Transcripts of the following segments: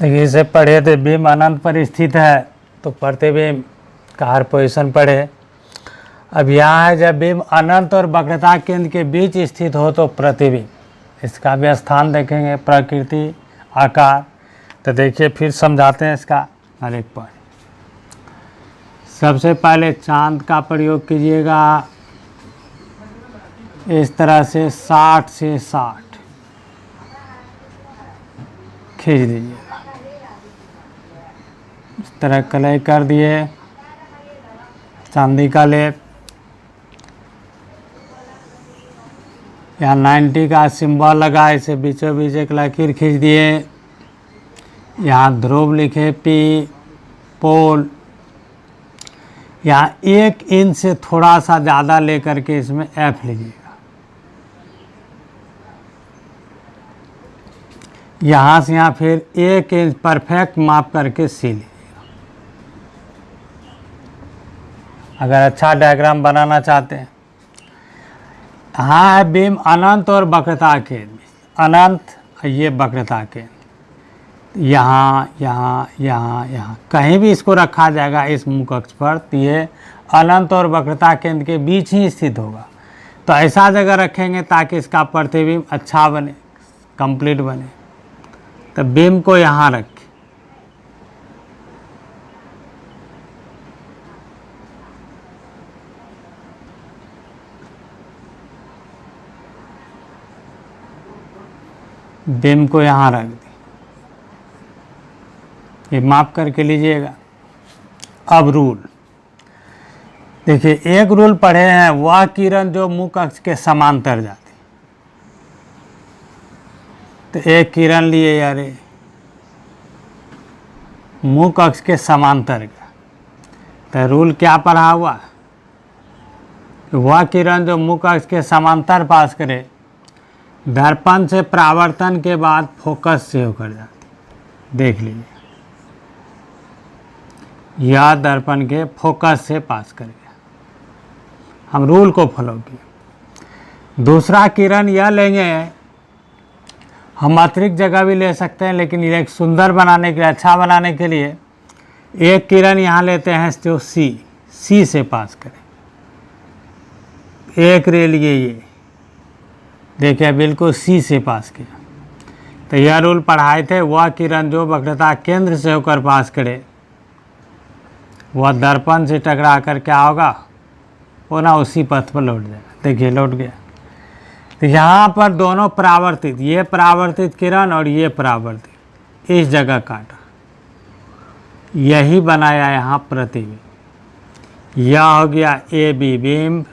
देखिए इसे पढ़े थे बीम अनंत पर स्थित है, तो पढ़ते बीम का हर पोजिशन पढ़े। अब यहाँ है जब बीम अनंत और वक्रता केंद्र के बीच स्थित हो तो प्रतिबिंब, इसका भी स्थान देखेंगे, प्रकृति, आकार। तो देखिए फिर समझाते हैं इसका हर एक पॉइंट। सबसे पहले चांद का प्रयोग कीजिएगा, इस तरह से 60 से 60 खींच दीजिएगा। इस तरह कलई कर दिए, चांदी का लेप। यहाँ 90 का सिंबल लगा, इसे बीचों बीच एक लकीर खींच दिए। यहाँ ध्रुव लिखे पी, पोल। यहाँ 1 इंच से थोड़ा सा ज़्यादा लेकर के इसमें एफ लीजिएगा। यहाँ से यहाँ फिर 1 इंच परफेक्ट माप करके सी लीजिएगा। अगर अच्छा डायग्राम बनाना चाहते हैं। हाँ है बीम अनंत और वक्रता केंद्र, अनंत ये वक्रता केंद्र, यहाँ यहाँ यहाँ यहाँ कहीं भी इसको रखा जाएगा इस मुख अक्ष पर, तो ये अनंत और वक्रता केंद्र के बीच ही स्थित होगा। तो ऐसा जगह रखेंगे ताकि इसका प्रतिबिंब अच्छा बने, कंप्लीट बने। तो बीम को यहाँ रखें, बीम को यहाँ रख दी, ये माप करके लीजिएगा। अब रूल देखिए, एक रूल पढ़े हैं, वह किरण जो मुख अक्ष के समांतर जाती। तो एक किरण लिए यार मुख अक्ष के समांतर का, तो रूल क्या पढ़ा हुआ, वह किरण जो मुख अक्ष के समांतर पास करे, दर्पण से परावर्तन के बाद फोकस से होकर जाती। देख लीजिए, यह दर्पण के फोकस से पास कर गया। हम रूल को फॉलो किए। दूसरा किरण यह लेंगे, हम अतिरिक्त जगह भी ले सकते हैं, लेकिन ये एक सुंदर बनाने के लिए, अच्छा बनाने के लिए एक किरण यहाँ लेते हैं जो सी से पास करें। एक रे लिए ये देखिए बिल्कुल सी से पास किया। तो यह रूल पढ़ाए थे, वह किरण जो वक्रता केंद्र से होकर पास करे, वह दर्पण से टकरा कर क्या होगा, वो ना उसी पथ पर लौट जाएगा। देखिए लौट गया। तो यहाँ पर दोनों परावर्तित, ये परावर्तित किरण और ये परावर्तित, इस जगह काटा, यही बनाया यहाँ प्रतिबिंब। यह हो गया ए बी बिंब,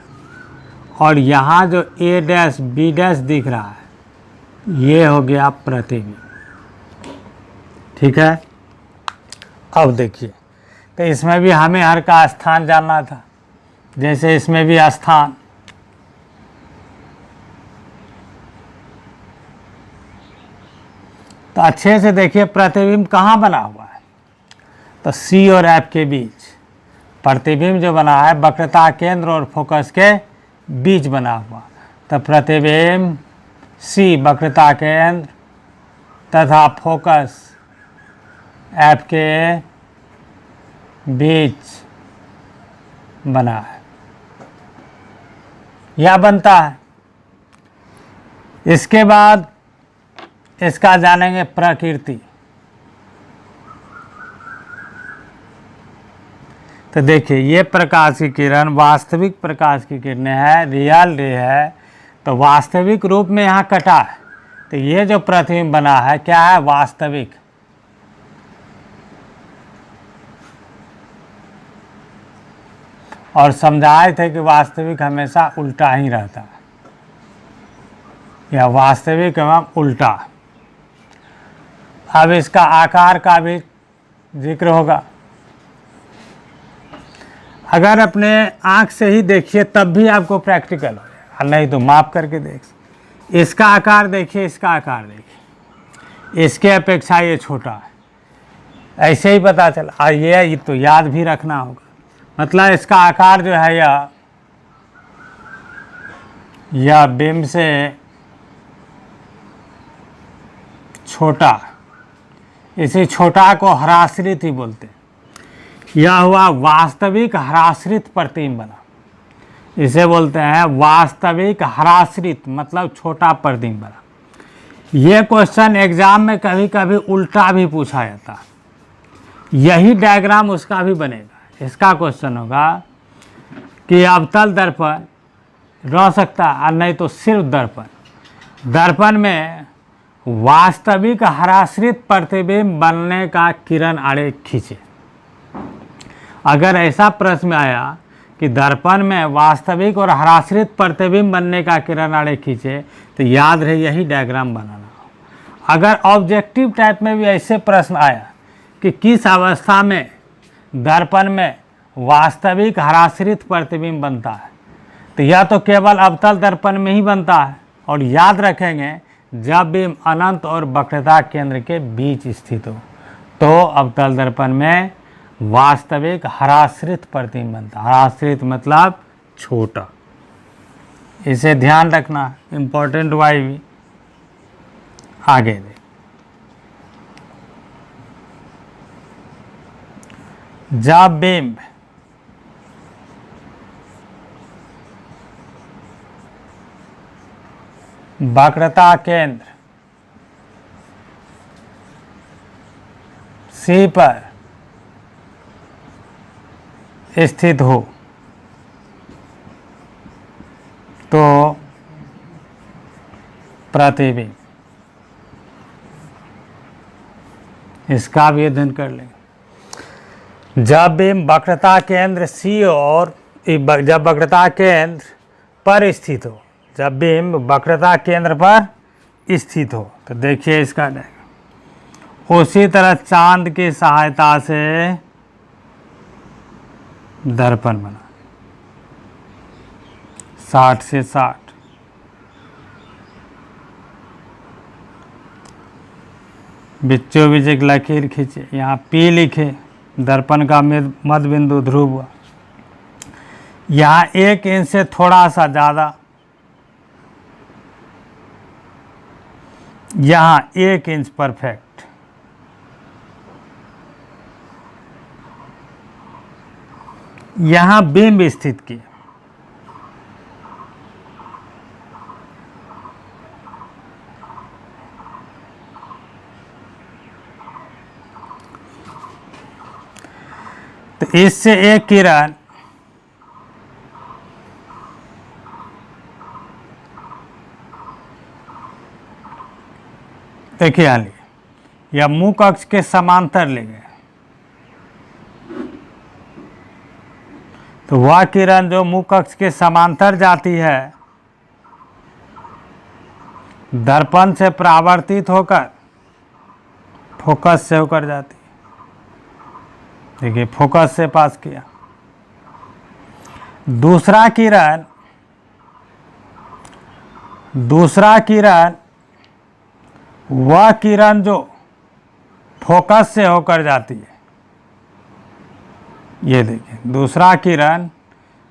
और यहाँ जो ए डैश बी डैश दिख रहा है, ये हो गया प्रतिबिंब। ठीक है। अब देखिए, तो इसमें भी हमें हर का स्थान जानना था, जैसे इसमें भी स्थान। तो अच्छे से देखिए प्रतिबिंब कहाँ बना हुआ है, तो सी और एफ के बीच प्रतिबिंब जो बना है वक्रता केंद्र और फोकस के बीच बना हुआ। तो प्रतिबिंब सी वक्रता केंद्र तथा फोकस एफ के बीच बना है, यह बनता है। इसके बाद इसका जानेंगे प्रकृति। तो देखिए, ये प्रकाश की किरण वास्तविक प्रकाश की किरणें है, रियल रे है, तो वास्तविक रूप में यहाँ कटा है। तो ये जो प्रतिबिंब बना है क्या है, वास्तविक। और समझाए थे कि वास्तविक हमेशा उल्टा ही रहता है, या वास्तविक एवं उल्टा। अब इसका आकार का भी जिक्र होगा। अगर अपने आँख से ही देखिए तब भी आपको प्रैक्टिकल हो जाएगा, नहीं तो माप करके देख। इसका आकार देखिए, इसका आकार देखिए, इसके अपेक्षा ये छोटा है, ऐसे ही पता चला। और ये तो याद भी रखना होगा, मतलब इसका आकार जो है यह बिंब से छोटा, इसी छोटा को हराश्रित ही बोलते हैं। यह हुआ वास्तविक हराश्रित प्रतिबिंब बना, इसे बोलते हैं वास्तविक हराश्रित, मतलब छोटा प्रतिबिंब बना। ये क्वेश्चन एग्जाम में कभी कभी उल्टा भी पूछा जाता है, यही डायग्राम उसका भी बनेगा। इसका क्वेश्चन होगा कि अवतल दर्पण रह सकता है और नहीं तो सिर्फ दर्पण। दर्पण में वास्तविक हराश्रित प्रतिबिंब बनने का किरण आरेख खींचे। अगर ऐसा प्रश्न आया कि दर्पण में वास्तविक और हराश्रित प्रतिबिंब बनने का किरण आरेख खींचे, तो याद रहे यही डायग्राम बनाना। अगर ऑब्जेक्टिव टाइप में भी ऐसे प्रश्न आया कि किस अवस्था में दर्पण में वास्तविक हराश्रित प्रतिबिंब बनता है, तो यह तो केवल अवतल दर्पण में ही बनता है। और याद रखेंगे जब बिंब अनंत और वक्रता केंद्र के बीच स्थित हो तो अवतल दर्पण में वास्तविक हराश्रित प्रतिबिंब बनता है। हराश्रित मतलब छोटा, इसे ध्यान रखना, इम्पोर्टेंट वाई भी। आगे दे जब बिंब वक्रता केंद्र C पर स्थित हो तो प्रतिबिंब, इसका भी अध्ययन कर लेंगे। जब बिंब वक्रता केंद्र C और जब वक्रता केंद्र पर स्थित हो, जब बिंब वक्रता केंद्र पर स्थित हो तो देखिए इसका डायग्राम। उसी तरह चांद की सहायता से दर्पण बना 60 से 60, बीचों बीच एक लकीर खींचे, यहाँ P लिखे, दर्पण का मध्य बिंदु ध्रुव हुआ। यहाँ 1 इंच से थोड़ा सा ज़्यादा, यहाँ 1 इंच परफेक्ट। यहाँ बिंब स्थित की, तो इससे एक किरण देखिए यहाँ लिए या मुख अक्ष के समांतर ले गए, तो वह किरण जो मुख अक्ष के समांतर जाती है दर्पण से परावर्तित होकर फोकस से होकर जाती है। देखिए फोकस से पास किया। दूसरा किरण वह किरण जो फोकस से होकर जाती है, ये देखिए दूसरा किरण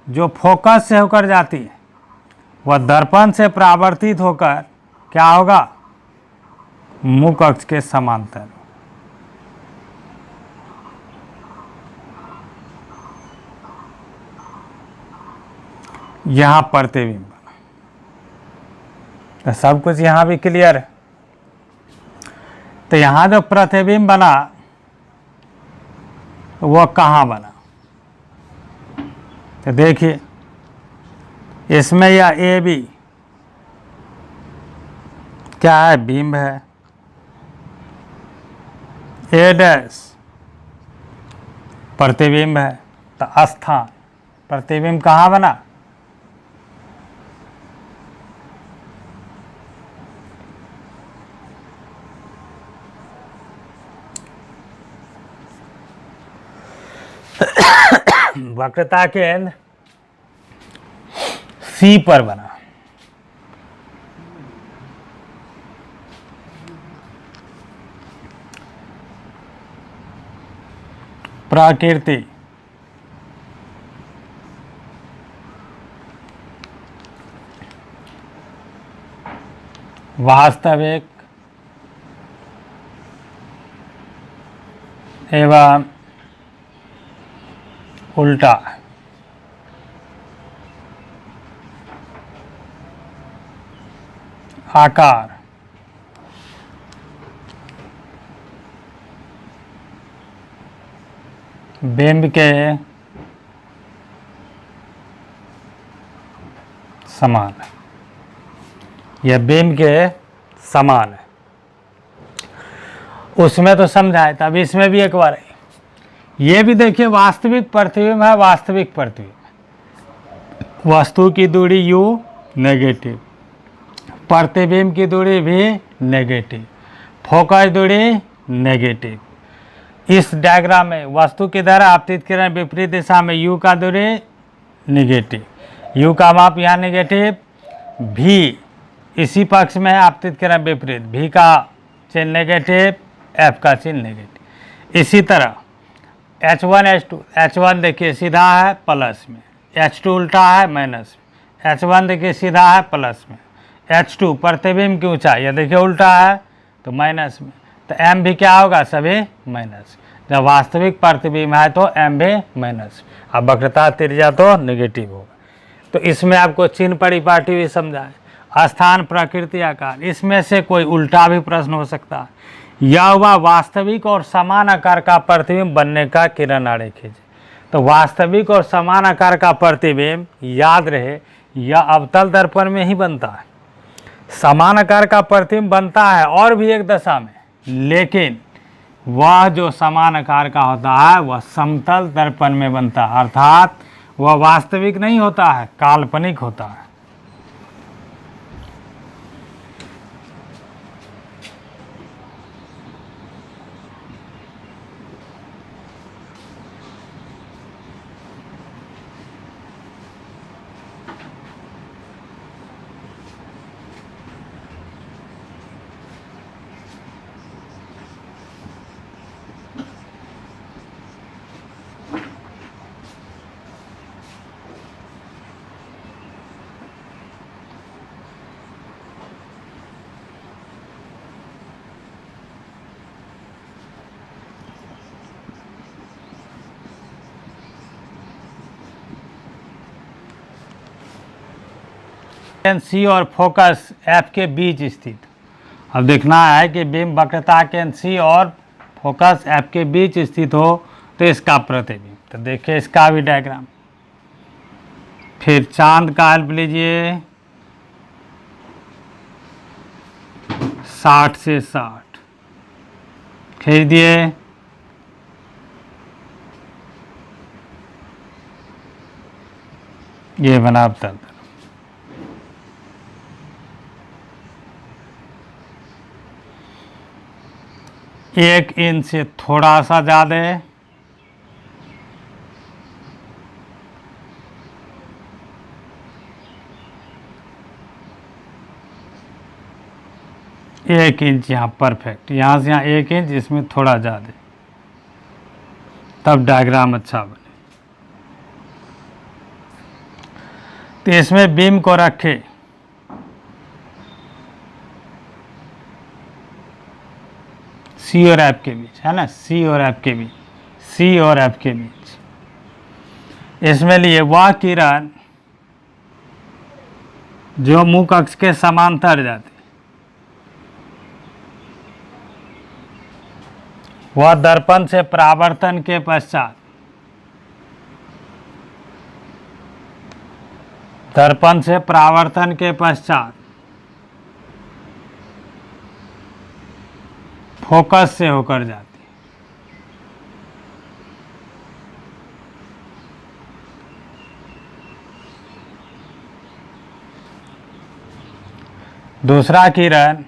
जो फोकस से होकर जाती है वह दर्पण से परावर्तित होकर क्या होगा, मुख अक्ष के समांतर। यहाँ प्रतिबिंब बना, तो सब कुछ यहाँ भी क्लियर है। तो यहाँ जो प्रतिबिंब बना वह कहाँ बना, तो देखिए इसमें यह ए बी क्या है, बिंब है। ए डैश प्रतिबिंब है, तो स्थान प्रतिबिंब कहाँ बना, वक्रता केंद्र C पर बना। प्रकृति वास्तविक एवं उल्टा आकार बिंब के समान है, यह बिंब के समान है। उसमें तो समझाए था, अब इसमें भी एक बार ये भी देखिए, वास्तविक प्रतिबिंब है, वास्तविक प्रतिबिंब, वस्तु की दूरी u नेगेटिव, प्रतिबिंब की दूरी भी नेगेटिव, फोकस दूरी नेगेटिव। इस डायग्राम में वस्तु की द्वारा आपतित किरण विपरीत दिशा में u का दूरी नेगेटिव, u का माप यहाँ नेगेटिव, v इसी पक्ष में है, आपतित किरण विपरीत, v का चिन्ह नेगेटिव, f का चिन्ह नेगेटिव। इसी तरह H1 H2, H1 देखिए सीधा है प्लस में, H2 उल्टा है माइनस में, H1 देखिए सीधा है प्लस में, H2 प्रतिबिंब की ऊंचाई ये देखिए उल्टा है तो माइनस में, तो m भी क्या होगा, सभी माइनस। जब वास्तविक प्रतिबिंब है तो m भी माइनस, अब वक्रता त्रिज्या तो नेगेटिव होगा। तो इसमें आपको चिन्ह परिपाटी भी समझाए, स्थान, प्रकृति, आकार, इसमें से कोई उल्टा भी प्रश्न हो सकता है। यह हुआ वास्तविक और समान आकार का प्रतिबिंब बनने का किरण आरेख खींचे। तो वास्तविक और समान आकार का प्रतिबिंब याद रहे यह अवतल दर्पण में ही बनता है, समान आकार का प्रतिबिंब बनता है और भी एक दशा में, लेकिन वह जो समान आकार का होता है वह समतल दर्पण में बनता है, अर्थात वह वास्तविक नहीं होता है, काल्पनिक होता है। सी और फोकस एफ के बीच स्थित, अब देखना है कि बिंब वक्रता केंद्र सी और फोकस एफ के बीच स्थित हो तो इसका प्रतिबिंब। तो देखिए इसका भी डायग्राम, फिर चांद का हेल्प लीजिए, 60 से 60 खींच दिए, ये बना अवतल। 1 इंच से थोड़ा सा ज़्यादा, एक इंच यहाँ परफेक्ट, यहाँ से यहाँ 1 इंच, इसमें थोड़ा ज़्यादा, तब डायग्राम अच्छा बने। तो इसमें बीम को रखे, सी और एफ के बीच, है ना, सी और एफ के बीच, सी और एफ के बीच। इसमें लिए वह किरण जो मुख अक्ष के समांतर जाती, वह दर्पण से परावर्तन के पश्चात, दर्पण से परावर्तन के पश्चात फोकस से होकर जाती है। दूसरा किरण,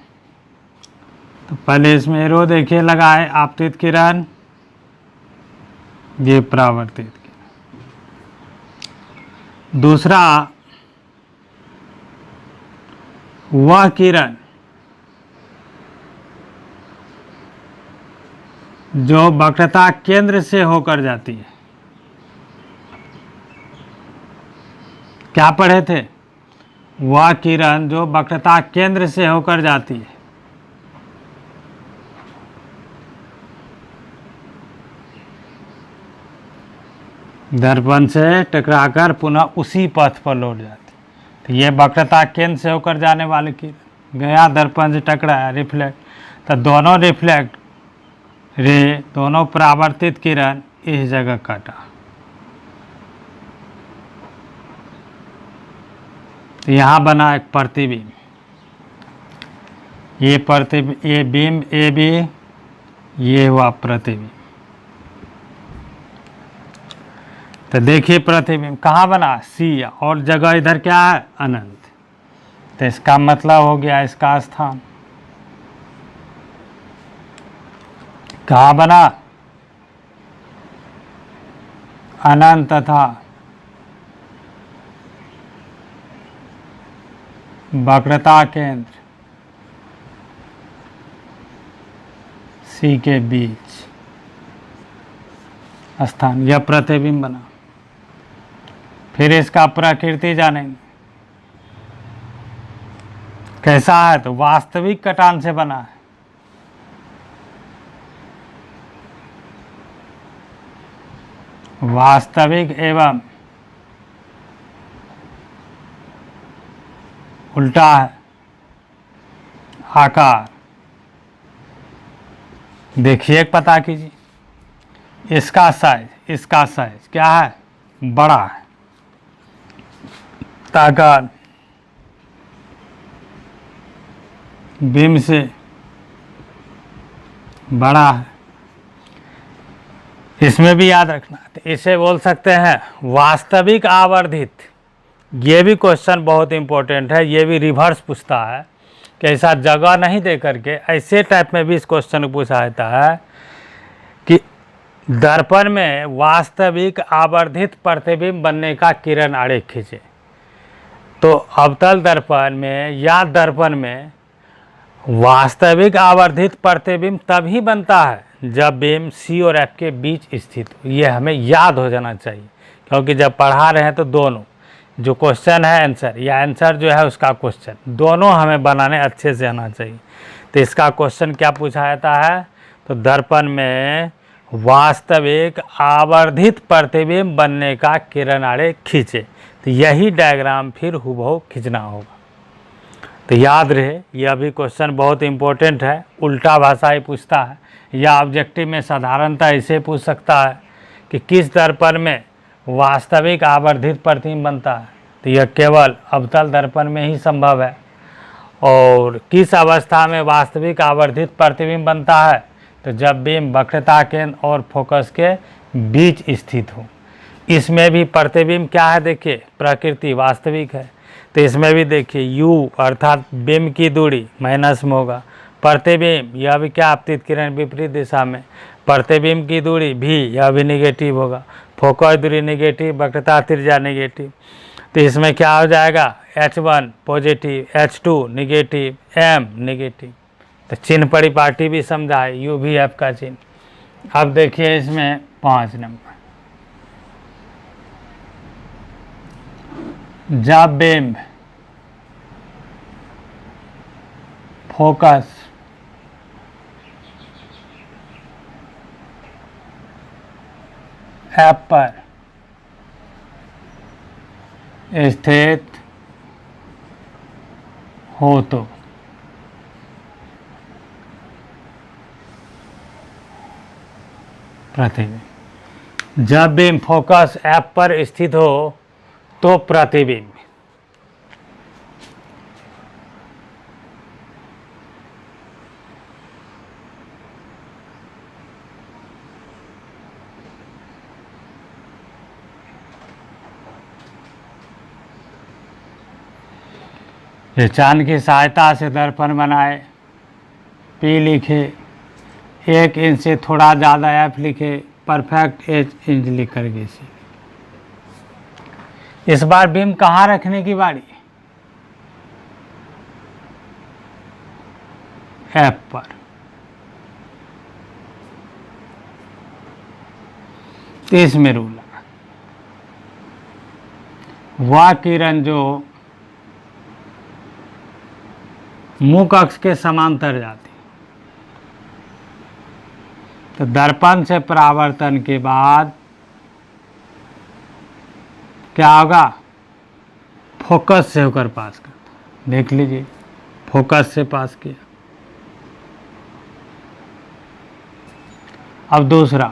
तो पहले इसमें एरो देखिए लगाए, आपतित किरण, ये परावर्तित किरण। दूसरा वह किरण जो वक्रता केंद्र से होकर जाती है, क्या पढ़े थे, वह किरण जो वक्रता केंद्र से होकर जाती है। दर्पण से टकराकर पुनः उसी पथ पर लौट जाती। तो ये वक्रता केंद्र से होकर जाने वाली किरण गया, दर्पण से टकराया, रिफ्लेक्ट, तो दोनों रिफ्लेक्ट रे, दोनों परावर्तित किरण इस जगह कटा। तो यहाँ बना एक प्रतिबिंब, ये प्रतिबिंब, ये बिंब ए बी, ये हुआ प्रतिबिंब। तो देखिए प्रतिबिंब कहाँ बना, सी, और जगह इधर क्या है, अनंत। तो इसका मतलब हो गया इसका स्थान कहाँ बना, अनंत तथा वक्रता केंद्र सी के बीच स्थान, यह प्रतिबिंब बना। फिर इसका प्रकृति जानेंगे कैसा है, तो वास्तविक कटान से बना है। वास्तविक एवं उल्टा है आकार। देखिए पता कीजिए, इसका साइज क्या है, बड़ा है, आकार बिंब से बड़ा है। इसमें भी याद रखना, तो इसे बोल सकते हैं वास्तविक आवर्धित। ये भी क्वेश्चन बहुत इंपॉर्टेंट है, ये भी रिवर्स पूछता है कि ऐसा जगह नहीं दे करके ऐसे टाइप में भी इस क्वेश्चन को पूछा जाता है कि दर्पण में वास्तविक आवर्धित प्रतिबिंब बनने का किरण आरेख खींचे। तो अवतल दर्पण में या दर्पण में वास्तविक आवर्धित प्रतिबिंब तभी बनता है जब बिंब सी और एफ के बीच स्थित हो। ये हमें याद हो जाना चाहिए, क्योंकि जब पढ़ा रहे हैं तो दोनों जो क्वेश्चन है आंसर या आंसर जो है उसका क्वेश्चन, दोनों हमें बनाने अच्छे से आना चाहिए। तो इसका क्वेश्चन क्या पूछा जाता है, तो दर्पण में वास्तविक आवर्धित प्रतिबिंब बनने का किरण आरेख खींचे। तो यही डायग्राम फिर हुबहू खींचना होगा। तो याद रहे, यह भी क्वेश्चन बहुत इंपॉर्टेंट है, उल्टा भाषा ही पूछता है, या ऑब्जेक्टिव में साधारणतः ऐसे पूछ सकता है कि किस दर्पण में वास्तविक आवर्धित प्रतिबिंब बनता है। तो यह केवल अवतल दर्पण में ही संभव है। और किस अवस्था में वास्तविक आवर्धित प्रतिबिंब बनता है, तो जब बिंब वक्रता केंद्र और फोकस के बीच स्थित हो। इसमें भी प्रतिबिंब क्या है, देखिए प्रकृति वास्तविक है। तो इसमें भी देखिए u अर्थात बिंब की दूरी माइनस में होगा, प्रतिबिंब यह भी क्या, आपतित किरण विपरीत दिशा में, प्रतिबिंब की दूरी भी यह भी निगेटिव होगा, फोकस दूरी निगेटिव, वक्रता त्रिज्या निगेटिव। तो इसमें क्या हो जाएगा, H1 positive, H2 negative, M negative. तो चिन्ह परिपाटी भी समझा है, U भी F का चिन्ह। अब देखिए इसमें 5 नंबर, जब बिंब फोकस F पर स्थित हो तो प्रतिबिंब, जब बिंब फोकस F पर स्थित हो तो प्रतिबिंब, ये चांद की सहायता से दर्पण बनाए, P लिखे, 1 इंच से थोड़ा ज़्यादा F लिखे, परफेक्ट H इंच लिख करके सी। इस बार बिंब कहाँ रखने की बारी, F पर। तो इसमें रूल लगा, वह किरण जो मुख अक्ष के समांतर जाती, तो दर्पण से परावर्तन के बाद क्या होगा, फोकस से होकर पास करता। देख लीजिए, फोकस से पास किया। अब दूसरा,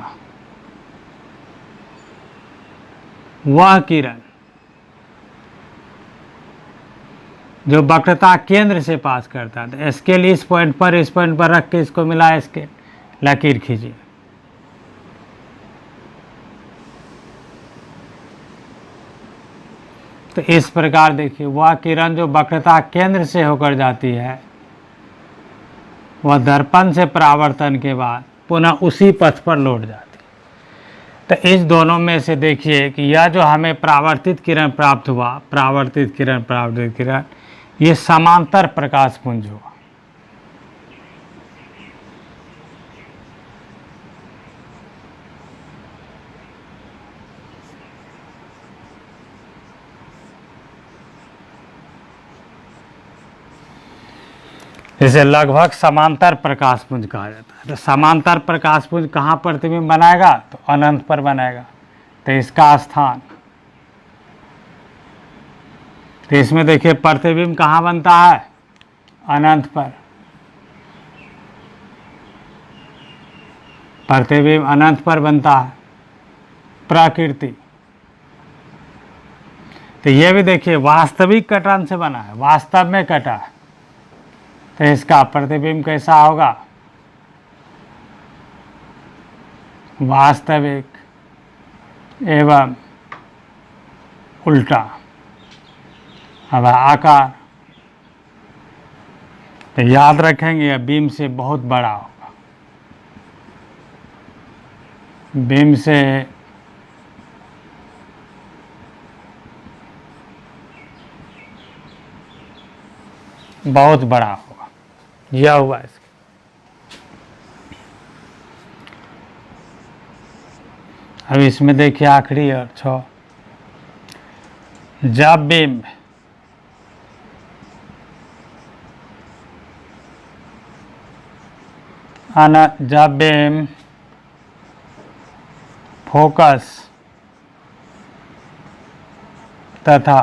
वह किरण जो वक्रता केंद्र से पास करता है, तो स्केल इस पॉइंट पर रख के इसको मिला, स्केल लकीर खींचिए। तो इस प्रकार देखिए, वह किरण जो वक्रता केंद्र से होकर जाती है, वह दर्पण से परावर्तन के बाद पुनः उसी पथ पर लौट जाती है। तो इस दोनों में से देखिए कि यह जो हमें परावर्तित किरण प्राप्त हुआ, परावर्तित किरण, ये समांतर प्रकाश पुंज हुआ। इसे लगभग समांतर प्रकाश पुंज कहा जाता है। तो समांतर प्रकाश पुंज कहाँ प्रतिबिंब बनाएगा, तो अनंत पर बनाएगा। तो इसका स्थान, तो इसमें देखिए प्रतिबिंब कहाँ बनता है, अनंत पर। प्रतिबिंब अनंत पर बनता है, प्रकृति। तो ये भी देखिए वास्तविक कटन से बना है, वास्तव में कटा है। तो इसका प्रतिबिंब कैसा होगा, वास्तविक एवं उल्टा। अब आकार, तो याद रखेंगे यह बीम से बहुत बड़ा होगा, बीम से बहुत बड़ा होगा। यह हुआ इसका। अब इसमें देखिए आखिरी और 6, जब बीम जब बीम फोकस तथा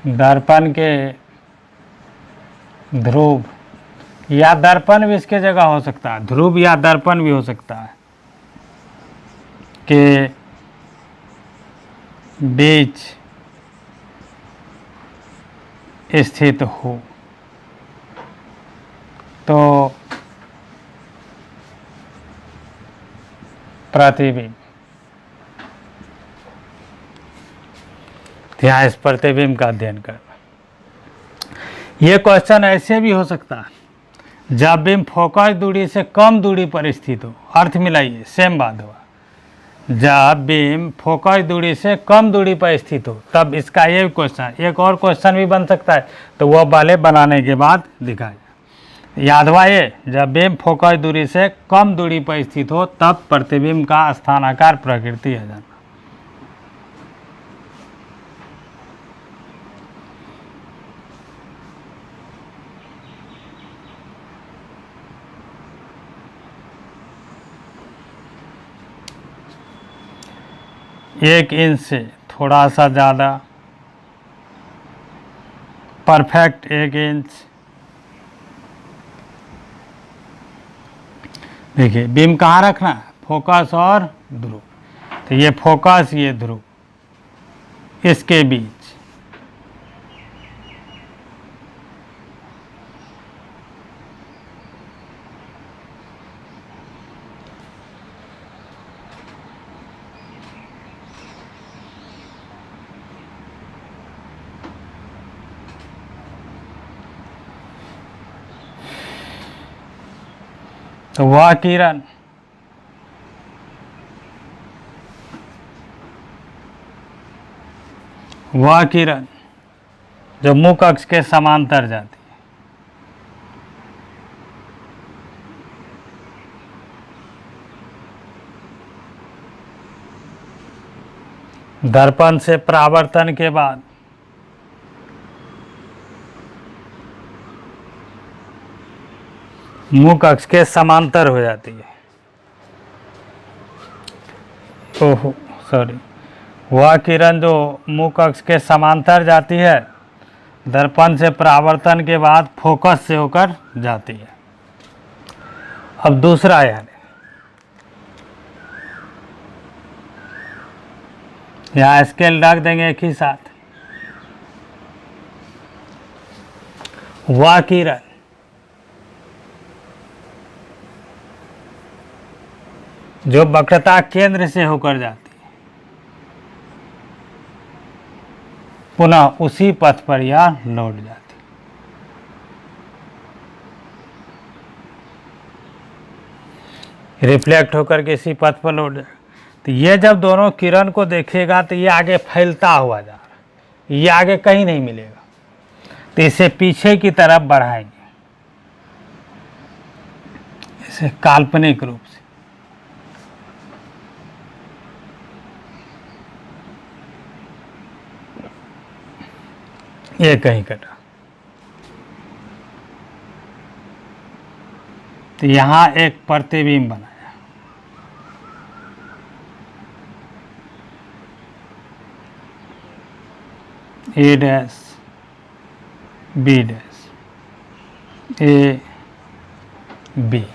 दर्पण के ध्रुव या दर्पण भी इसके जगह हो सकता है, ध्रुव या दर्पण भी हो सकता है, के बीच स्थित हो, तो प्रतिबिंब, यहाँ इस प्रतिबिंब का अध्ययन करना। ये क्वेश्चन ऐसे भी हो सकता है, जब बीम फोकस दूरी से कम दूरी पर स्थित हो, अर्थ मिलाइए, सेम बात हुआ। जब बीम फोकस दूरी से कम दूरी पर स्थित हो, तब इसका ये क्वेश्चन, एक और क्वेश्चन भी बन सकता है, तो वह वाले बनाने के बाद दिखाए। याद हुआ ये, जब बीम फोकस दूरी से कम दूरी पर स्थित हो, तब प्रतिबिंब का स्थानाकार प्रकृति है जाना। एक इंच से थोड़ा सा ज़्यादा, परफेक्ट 1 इंच। देखिए बीम कहाँ रखना है, फोकस और ध्रुव। तो ये फोकस, ये ध्रुव, इसके बीच तो वह किरण जो मुख्य अक्ष के समांतर जाती है, दर्पण से परावर्तन के बाद मुख्य अक्ष के समांतर हो जाती है। ओहो सॉरी, वह किरण जो मुख अक्ष के समांतर जाती है, दर्पण से परावर्तन के बाद फोकस से होकर जाती है। अब दूसरा यानी यहाँ स्केल रख देंगे एक ही साथ। वह किरण जो वक्रता केंद्र से होकर जाती है, पुनः उसी पथ पर यह लौट जाती है, रिफ्लेक्ट होकर के इसी पथ पर लौट जाए। तो ये जब दोनों किरण को देखेगा तो ये आगे फैलता हुआ जा रहा है, ये आगे कहीं नहीं मिलेगा, तो इसे पीछे की तरफ बढ़ाएंगे, इसे काल्पनिक रूप से। ये कहीं कटा, तो यहां एक प्रतिबिंब बनाया, A dash B dash A B.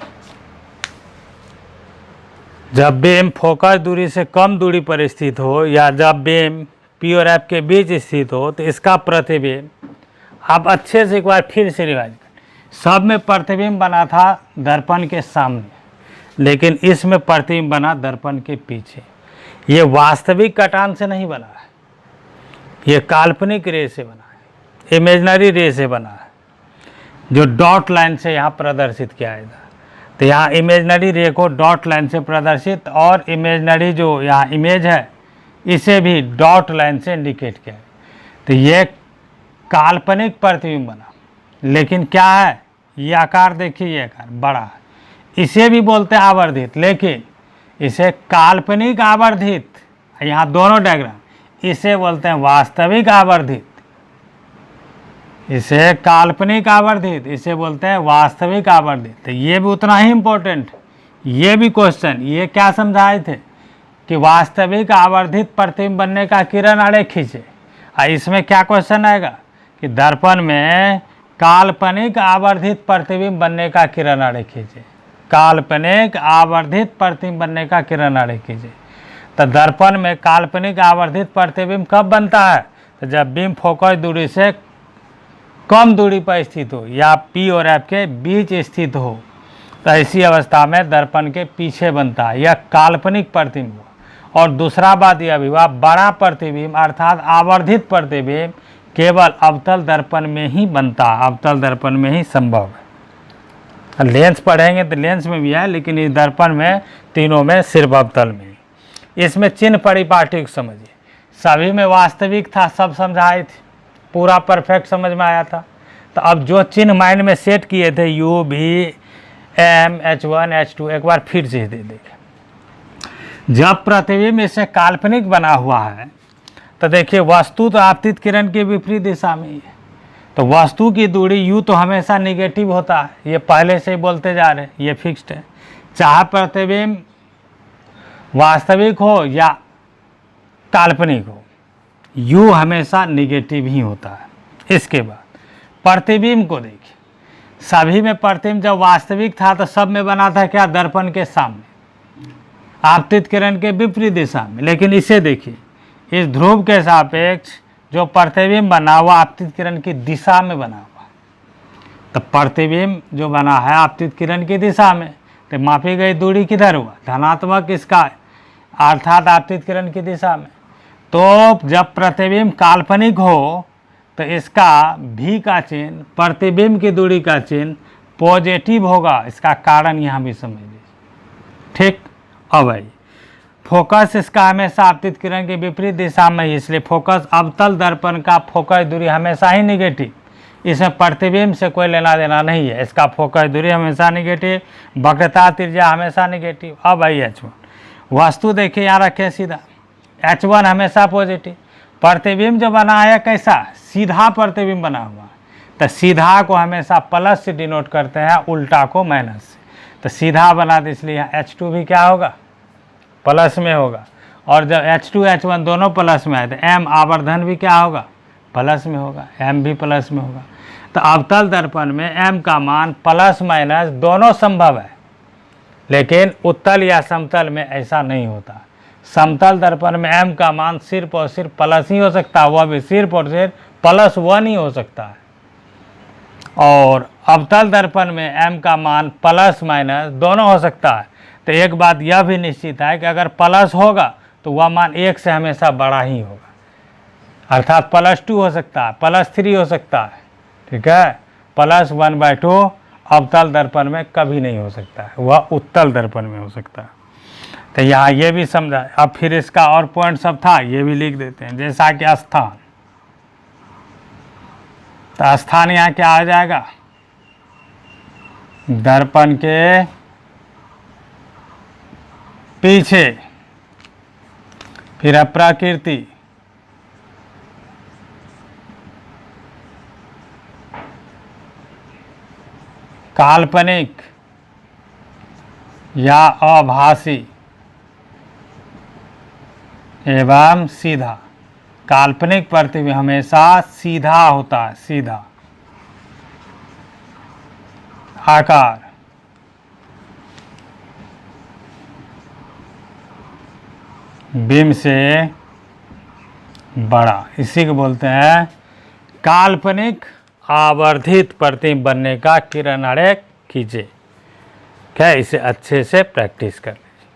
जब बीम फोकस दूरी से कम दूरी पर स्थित हो या जब बीम पी और एफ के बीच स्थित हो तो इसका प्रतिबिंब, आप अच्छे से एक बार फिर से रिवाइज करें। सब में प्रतिबिंब बना था दर्पण के सामने, लेकिन इसमें प्रतिबिंब बना दर्पण के पीछे। ये वास्तविक कटान से नहीं बना है, ये काल्पनिक रे से बना है, इमेजिनरी रे से बना है, जो डॉट लाइन से यहाँ प्रदर्शित किया जाएगा। तो यहाँ इमेजिनरी रे को डॉट लाइन से प्रदर्शित, और इमेजिनरी जो यहाँ इमेज है इसे भी डॉट लाइन से इंडिकेट किया है। तो ये काल्पनिक प्रतिबिंब बना, लेकिन क्या है, ये आकार देखिए, ये आकार बड़ा है, इसे भी बोलते हैं आवर्धित, लेकिन इसे काल्पनिक आवर्धित, यहाँ दोनों डायग्राम, इसे बोलते हैं वास्तविक आवर्धित, इसे काल्पनिक आवर्धित, इसे बोलते हैं वास्तविक आवर्धित। तो ये भी उतना ही इम्पोर्टेंट, ये भी क्वेश्चन, ये क्या समझाए थे कि वास्तविक आवर्धित प्रतिबिंब बनने का किरण आरेख खींचे, और इसमें क्या क्वेश्चन आएगा कि दर्पण में काल्पनिक आवर्धित प्रतिबिंब बनने का किरण आरेख खींचे, काल्पनिक आवर्धित प्रतिबिंब बनने का किरण आरेख खींचे। तो दर्पण में काल्पनिक आवर्धित प्रतिबिंब कब बनता है, तो जब बीम फोकस दूरी से कम दूरी पर स्थित हो या पी और एफ के बीच स्थित हो, तो ऐसी अवस्था में दर्पण के पीछे बनता है, यह काल्पनिक प्रतिबिंब हुआ। और दूसरा बात यह भी हुआ, बड़ा प्रतिबिंब अर्थात आवर्धित प्रतिबिंब केवल अवतल दर्पण में ही बनता है, अवतल दर्पण में ही संभव है। लेंस पढ़ेंगे तो लेंस में भी है, लेकिन इस दर्पण में तीनों में सिर्फ अवतल में। इसमें चिन्ह परिपाटी को समझिए, सभी में वास्तविक था, सब समझाए थे, पूरा परफेक्ट समझ में आया था। तो अब जो चिन्ह माइंड में सेट किए थे, यू भी एम H1 H2, एक बार फिर से दे देंगे। जब प्रतिबिंब इससे काल्पनिक बना हुआ है, तो देखिए वस्तु तो आपतित किरण के विपरीत दिशा में ही है, तो वस्तु की दूरी यू तो हमेशा निगेटिव होता है, ये पहले से ही बोलते जा रहे हैं, ये फिक्स्ड है। चाहे प्रतिबिंब वास्तविक हो या काल्पनिक हो, यू हमेशा निगेटिव ही होता है। इसके बाद प्रतिबिंब को देखिए, सभी में प्रतिबिंब जब वास्तविक था तो सब में बना था क्या, दर्पण के सामने, आपतित किरण के विपरीत दिशा में। लेकिन इसे देखिए, इस ध्रुव के सापेक्ष जो प्रतिबिंब बना हुआ आपतित किरण की दिशा में बना हुआ, तो प्रतिबिंब जो बना है आपतित किरण की दिशा में, तो मापी गई दूरी किधर हुआ, धनात्मक इसका, अर्थात आपतित किरण की दिशा में। तो जब प्रतिबिंब काल्पनिक हो तो इसका भी का चिन्ह, प्रतिबिंब की दूरी का चिन्ह पॉजिटिव होगा, इसका कारण यहाँ भी समझ लीजिए, ठीक। अब भाई फोकस इसका हमेशा आपतित किरण के विपरीत दिशा में ही, इसलिए फोकस अवतल दर्पण का फोकस दूरी हमेशा ही निगेटिव, इसमें प्रतिबिंब से कोई लेना देना नहीं है, इसका फोकस दूरी हमेशा निगेटिव, वक्रता त्रिज्या हमेशा निगेटिव। अब भाई H1 वस्तु देखिए यहाँ रखे सीधा, H1 हमेशा पॉजिटिव। प्रतिबिंब जो बना है कैसा, सीधा प्रतिबिंब बना हुआ, तो सीधा को हमेशा प्लस से डिनोट करते हैं, उल्टा को माइनस से। तो सीधा बना, तो इसलिए यहाँ H2 भी क्या होगा, प्लस में होगा, और जब H2 H1 दोनों प्लस में आए तो M आवर्धन भी क्या होगा, प्लस में होगा, M भी प्लस में होगा। तो अवतल दर्पण में M का मान प्लस माइनस दोनों संभव है, लेकिन उत्तल या समतल में ऐसा नहीं होता। समतल दर्पण में M का मान सिर्फ और सिर्फ प्लस ही हो सकता है, वह भी सिर्फ और सिर्फ +1 ही हो सकता है। और अवतल दर्पण में M का मान प्लस माइनस दोनों हो सकता है। तो एक बात यह भी निश्चित है कि अगर प्लस होगा तो वह मान 1 से हमेशा बड़ा ही होगा, अर्थात +2 हो सकता है, +3 हो सकता है, ठीक है। +1/2 अवतल दर्पण में कभी नहीं हो सकता है, वह उत्तल दर्पण में हो सकता है। तो यहाँ ये भी समझा। अब फिर इसका और पॉइंट सब था, ये भी लिख देते हैं, जैसा कि स्थान। तो स्थान यहाँ क्या आ जाएगा, दर्पण के पीछे, फिर प्रकृति, काल्पनिक या आभासी एवं सीधा। काल्पनिक प्रतिबिंब हमेशा सीधा होता है, सीधा आकार, बिंब से बड़ा, इसी को बोलते हैं काल्पनिक आवर्धित प्रतिबिंब बनने का किरण आरेख खींचे। क्या इसे अच्छे से प्रैक्टिस कर लें।